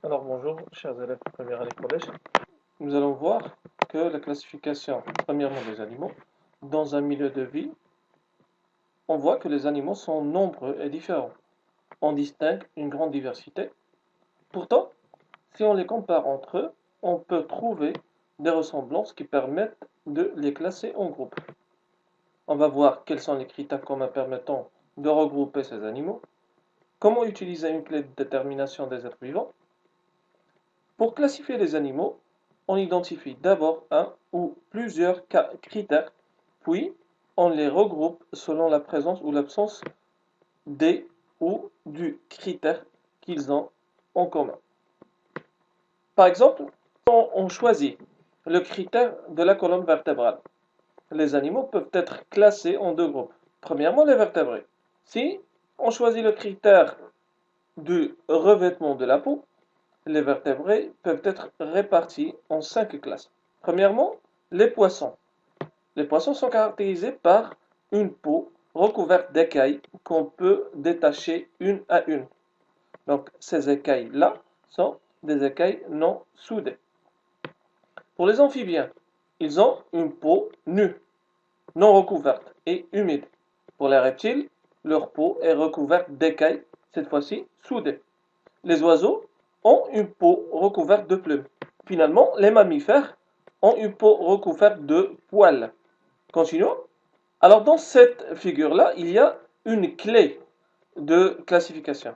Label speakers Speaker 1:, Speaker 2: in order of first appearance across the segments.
Speaker 1: Alors bonjour, chers élèves de première année collège. Nous allons voir que la classification, premièrement des animaux, dans un milieu de vie, on voit que les animaux sont nombreux et différents. On distingue une grande diversité. Pourtant, si on les compare entre eux, on peut trouver des ressemblances qui permettent de les classer en groupes. On va voir quels sont les critères communs permettant de regrouper ces animaux, comment utiliser une clé de détermination des êtres vivants. Pour classifier les animaux, on identifie d'abord un ou plusieurs critères, puis on les regroupe selon la présence ou l'absence des ou du critère qu'ils ont en commun. Par exemple, on choisit le critère de la colonne vertébrale. Les animaux peuvent être classés en deux groupes. Premièrement, les vertébrés. Si on choisit le critère du revêtement de la peau, les vertébrés peuvent être répartis en 5 classes. Premièrement, les poissons. Les poissons sont caractérisés par une peau recouverte d'écailles qu'on peut détacher une à une. Donc, ces écailles-là sont des écailles non soudées. Pour les amphibiens, ils ont une peau nue, non recouverte et humide. Pour les reptiles, leur peau est recouverte d'écailles, cette fois-ci soudées. Les oiseaux ont une peau recouverte de plumes. Finalement, les mammifères ont une peau recouverte de poils. Continuons. Alors, dans cette figure-là, il y a une clé de classification.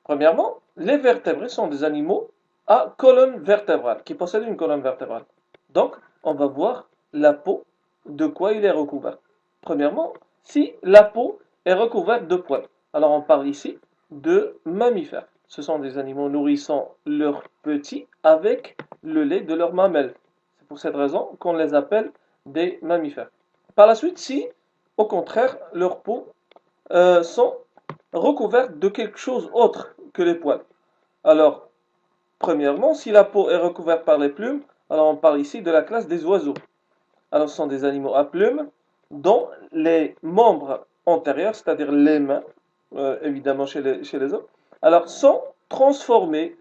Speaker 1: Premièrement, les vertébrés sont des animaux à colonne vertébrale, qui possèdent une colonne vertébrale. Donc, on va voir la peau, de quoi il est recouvert. Premièrement, si la peau est recouverte de poils, alors on parle ici de mammifères. Ce sont des animaux nourrissant leurs petits avec le lait de leurs mamelles. C'est pour cette raison qu'on les appelle des mammifères. Par la suite, si, au contraire, leurs peaux sont recouvertes de quelque chose autre que les poils. Alors, premièrement, si la peau est recouverte par les plumes, alors on parle ici de la classe des oiseaux. Alors, ce sont des animaux à plumes dont les membres antérieurs, c'est-à-dire les mains, évidemment chez les hommes, alors sont transformés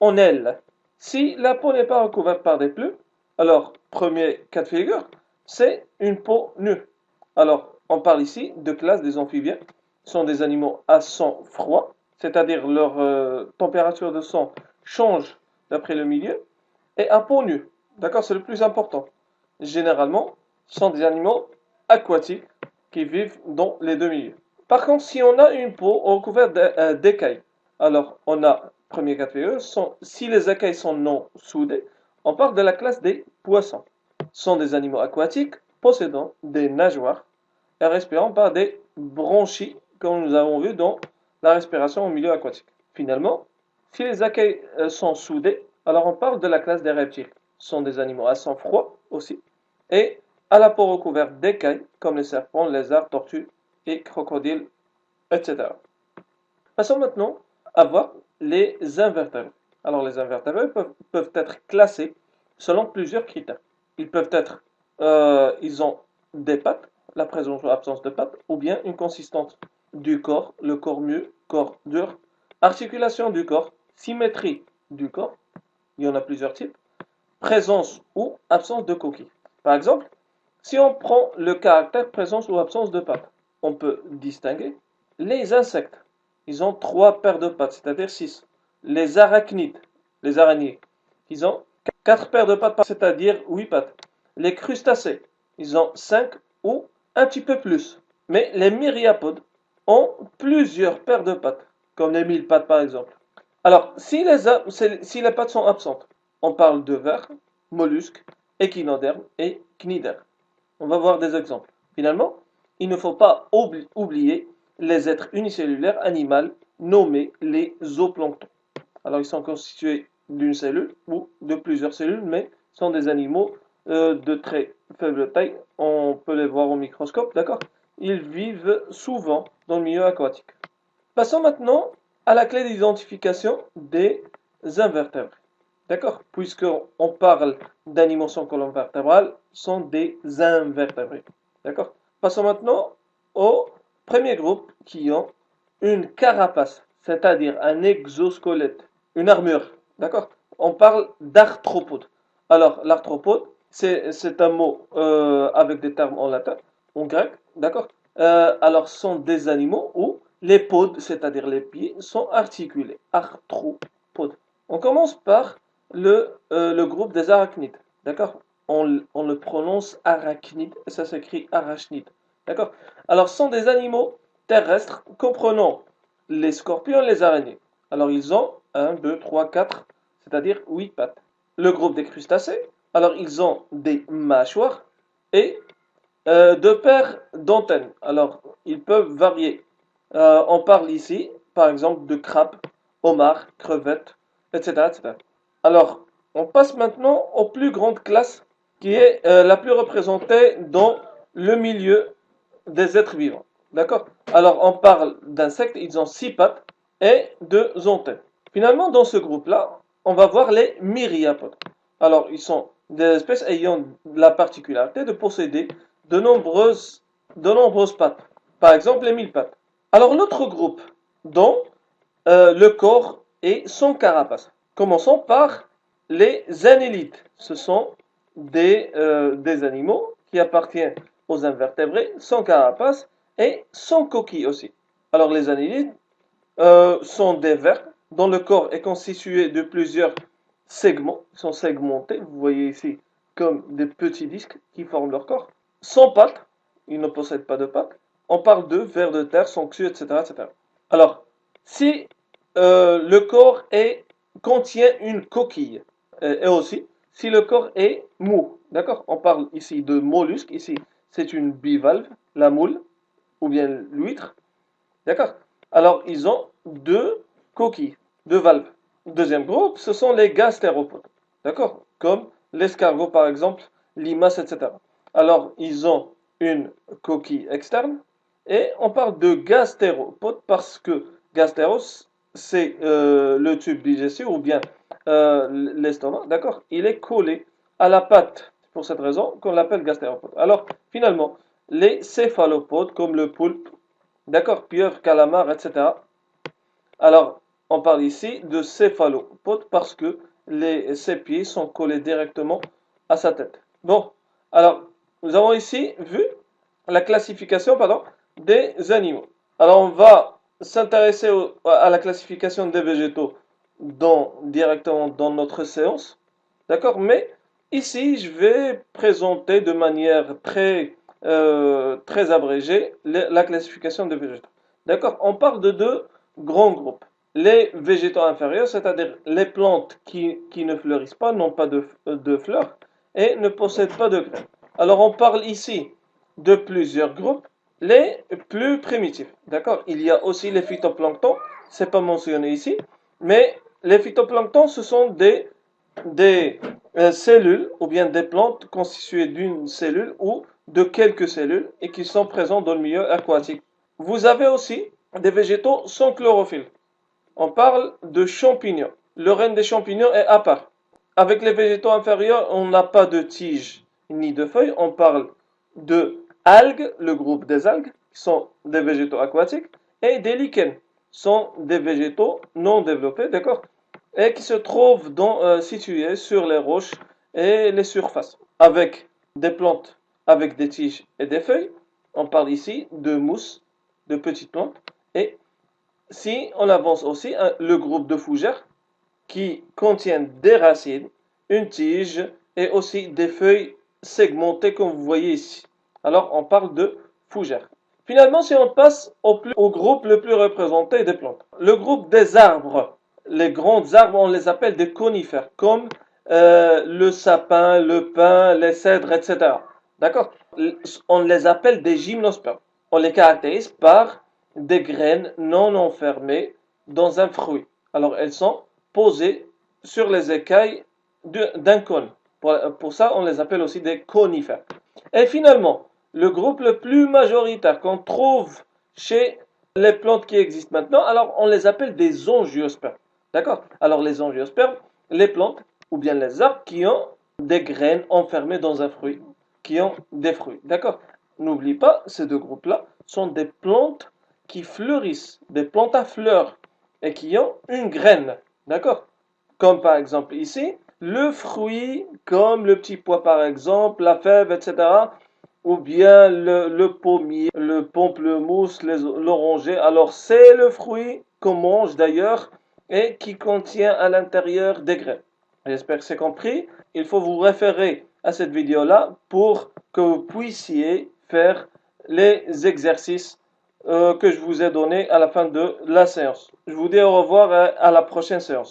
Speaker 1: en ailes. Si la peau n'est pas recouverte par des plumes, alors, premier cas de figure, c'est une peau nue. Alors, on parle ici de classe des amphibiens. Ce sont des animaux à sang froid, c'est-à-dire leur température de sang change d'après le milieu, et à peau nue. D'accord, c'est le plus important. Généralement, ce sont des animaux aquatiques qui vivent dans les deux milieux. Par contre, si on a une peau recouverte d'écailles, alors on a, premier cas de figure, si les écailles sont non soudées, on parle de la classe des poissons. Ce sont des animaux aquatiques possédant des nageoires et respirant par des bronchies, comme nous avons vu dans la respiration au milieu aquatique. Finalement, si les écailles sont soudées, alors on parle de la classe des reptiles. Ce sont des animaux à sang froid aussi, et à la peau recouverte d'écailles, comme les serpents, lézards, tortues et crocodiles, etc. Passons maintenant à voir les invertébrés. Alors les invertébrés peuvent être classés selon plusieurs critères. Ils ont des pattes, la présence ou l'absence de pattes, ou bien une consistance du corps, le corps mu, corps dur, articulation du corps, symétrie du corps, il y en a plusieurs types, présence ou absence de coquille. Par exemple, si on prend le caractère présence ou absence de pattes, on peut distinguer les insectes. Ils ont 3 paires de pattes, c'est-à-dire 6. Les arachnides, les araignées, ils ont 4 paires de pattes, c'est-à-dire 8 pattes. Les crustacés, ils ont 5 ou un petit peu plus. Mais les myriapodes ont plusieurs paires de pattes, comme les 1000 pattes par exemple. Alors, si les pattes sont absentes, on parle de vers, mollusques, échinodermes et cnidaires. On va voir des exemples. Finalement, il ne faut pas oublier les êtres unicellulaires animaux nommés les zooplanctons. Alors, ils sont constitués d'une cellule ou de plusieurs cellules, mais sont des animaux de très faible taille. On peut les voir au microscope, d'accord? Ils vivent souvent dans le milieu aquatique. Passons maintenant à la clé d'identification des invertébrés. D'accord? Puisqu'on parle d'animaux sans colonne vertébrale, sont des invertébrés. D'accord? Passons maintenant au premier groupe qui ont une carapace, c'est-à-dire un exosquelette, une armure. D'accord? On parle d'arthropode. Alors, l'arthropode, c'est un mot avec des termes en latin, en grec, d'accord? Alors, ce sont des animaux où les podes, c'est-à-dire les pieds, sont articulés. Arthropode. On commence par le groupe des arachnides, d'accord? On le prononce arachnide, et ça s'écrit arachnide, d'accord? Alors, ce sont des animaux terrestres comprenant les scorpions et les araignées. Alors, ils ont un, 2, 3, 4, c'est-à-dire 8 pattes. Le groupe des crustacés, alors ils ont des mâchoires et deux paires d'antennes. Alors, ils peuvent varier. On parle ici, par exemple, de crabes, homards, crevettes, etc., etc. Alors, on passe maintenant aux plus grandes classes, qui est la plus représentée dans le milieu des êtres vivants. D'accord? Alors, on parle d'insectes, ils ont 6 pattes et 2 antennes. Finalement, dans ce groupe-là, on va voir les myriapodes. Alors, ils sont des espèces ayant la particularité de posséder de nombreuses, de nombreuses pattes. Par exemple, les 1000 pattes. Alors, l'autre groupe, dont le corps est sans carapace. Commençons par les annélides. Ce sont des animaux qui appartiennent aux invertébrés, sans carapace et sans coquille aussi. Alors, les annélides sont des vers dont le corps est constitué de plusieurs segments, ils sont segmentés, vous voyez ici, comme des petits disques qui forment leur corps. Sans pattes, ils ne possèdent pas de pattes. On parle de vers de terre, sanctues, etc., etc. Alors, si le corps contient une coquille, et aussi, si le corps est mou, d'accord? On parle ici de mollusque, ici, c'est une bivalve, la moule, ou bien l'huître, d'accord? Alors, ils ont deux coquilles, deux valves. Deuxième groupe, ce sont les gastéropodes. D'accord? Comme l'escargot, par exemple, limace, etc. Alors, ils ont une coquille externe. Et on parle de gastéropodes parce que gastéros, c'est le tube digestif ou bien l'estomac. D'accord? Il est collé à la patte. C'est pour cette raison qu'on l'appelle gastéropode. Alors, finalement, les céphalopodes, comme le poulpe, d'accord, pieuvre, calamar, etc. Alors, on parle ici de céphalopode parce que ses pieds sont collés directement à sa tête. Bon, alors, nous avons ici vu la classification, pardon, des animaux. Alors, on va s'intéresser à la classification des végétaux directement dans notre séance. D'accord? Mais ici, je vais présenter de manière très abrégée la classification des végétaux. D'accord? On parle de deux grands groupes. Les végétaux inférieurs, c'est-à-dire les plantes qui ne fleurissent pas, n'ont pas de fleurs et ne possèdent pas de graines. Alors, on parle ici de plusieurs groupes, les plus primitifs. D'accord? Il y a aussi les phytoplanctons, c'est pas mentionné ici, mais les phytoplanctons, ce sont des cellules ou bien des plantes constituées d'une cellule ou de quelques cellules et qui sont présentes dans le milieu aquatique. Vous avez aussi des végétaux sans chlorophylle. On parle de champignons. Le règne des champignons est à part. Avec les végétaux inférieurs, on n'a pas de tiges ni de feuilles. On parle de algues, le groupe des algues, qui sont des végétaux aquatiques, et des lichens, sont des végétaux non développés, d'accord? Et qui se trouvent situés sur les roches et les surfaces. Avec des plantes avec des tiges et des feuilles, on parle ici de mousses, de petites plantes, et si on avance aussi le groupe de fougères qui contiennent des racines, une tige et aussi des feuilles segmentées comme vous voyez ici. Alors on parle de fougères. Finalement, si on passe au groupe le plus représenté des plantes, le groupe des arbres. Les grands arbres, on les appelle des conifères, comme le sapin, le pin, les cèdres, etc. D'accord? On les appelle des gymnospermes. On les caractérise par des graines non enfermées dans un fruit. Alors elles sont posées sur les écailles d'un cône. Pour ça, on les appelle aussi des conifères. Et finalement, le groupe le plus majoritaire qu'on trouve chez les plantes qui existent maintenant, alors on les appelle des angiospermes. D'accord? Alors les angiospermes, les plantes ou bien les arbres qui ont des graines enfermées dans un fruit, qui ont des fruits. D'accord? N'oublie pas, ces deux groupes-là sont des plantes qui fleurissent, des plantes à fleurs et qui ont une graine. D'accord? comme par exemple ici, le fruit, comme le petit pois par exemple, la fève, etc., ou bien le pommier, le pamplemousse, l'oranger. Alors c'est le fruit qu'on mange d'ailleurs et qui contient à l'intérieur des graines. J'espère que c'est compris. Il faut vous référer à cette vidéo-là pour que vous puissiez faire les exercices que je vous ai donnés à la fin de la séance. Je vous dis au revoir et à la prochaine séance.